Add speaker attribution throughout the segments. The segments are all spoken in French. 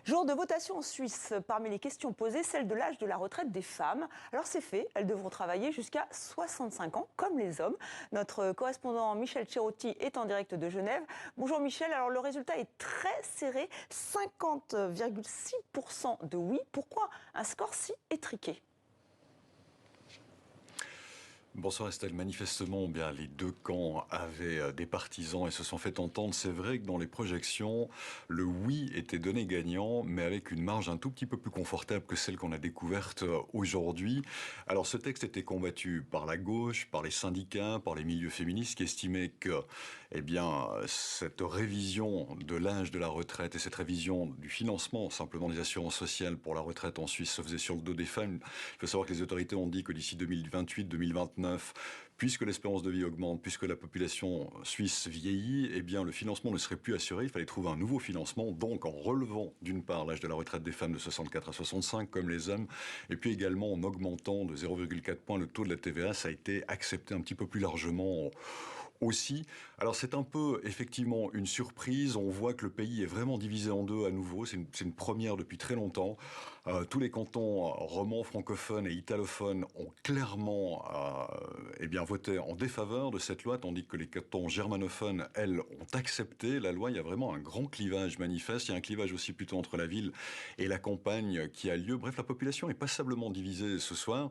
Speaker 1: Jour de votation en Suisse. Parmi les questions posées, celle de l'âge de la retraite des femmes. Alors c'est fait, elles devront travailler jusqu'à 65 ans, comme les hommes. Notre correspondant Michel Cherotti est en direct de Genève. Bonjour Michel, alors le résultat est très serré, 50,6% de oui. Pourquoi un score si étriqué ?
Speaker 2: Bonsoir Estelle, manifestement bien, les deux camps avaient des partisans et se sont fait entendre. C'est vrai que dans les projections, le oui était donné gagnant, mais avec une marge un tout petit peu plus confortable que celle qu'on a découverte aujourd'hui. Alors ce texte était combattu par la gauche, par les syndicats, par les milieux féministes qui estimaient que cette révision de l'âge de la retraite et cette révision du financement simplement des assurances sociales pour la retraite en Suisse se faisait sur le dos des femmes. Il faut savoir que les autorités ont dit que d'ici 2028-2029, puisque l'espérance de vie augmente, puisque la population suisse vieillit, eh bien le financement ne serait plus assuré. Il fallait trouver un nouveau financement, donc en relevant d'une part l'âge de la retraite des femmes de 64 à 65 comme les hommes, et puis également en augmentant de 0,4 points le taux de la TVA. Ça a été accepté un petit peu plus largement aussi. Alors c'est un peu effectivement une surprise. On voit que le pays est vraiment divisé en deux à nouveau. C'est une première depuis très longtemps. Tous les cantons romans, francophones et italophones ont clairement voté en défaveur de cette loi, tandis que les cantons germanophones, elles, ont accepté la loi. Il y a vraiment un grand clivage manifeste. Il y a un clivage aussi plutôt entre la ville et la campagne qui a lieu. Bref, la population est passablement divisée ce soir.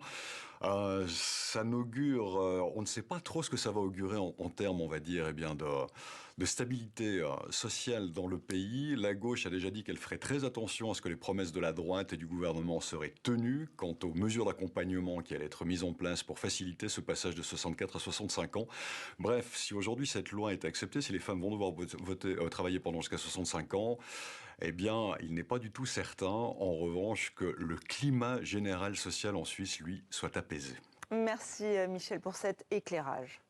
Speaker 2: Ça n'augure, on ne sait pas trop ce que ça va augurer en termes, on va dire, de stabilité sociale dans le pays. La gauche a déjà dit qu'elle ferait très attention à ce que les promesses de la droite et du gouvernement seraient tenues quant aux mesures d'accompagnement qui allaient être mises en place pour faciliter ce passage de 64 à 65 ans. Bref, si aujourd'hui cette loi est acceptée, si les femmes vont devoir travailler pendant jusqu'à 65 ans, eh bien, il n'est pas du tout certain, en revanche, que le climat général social en Suisse, lui, soit apaisé.
Speaker 1: Merci Michel pour cet éclairage.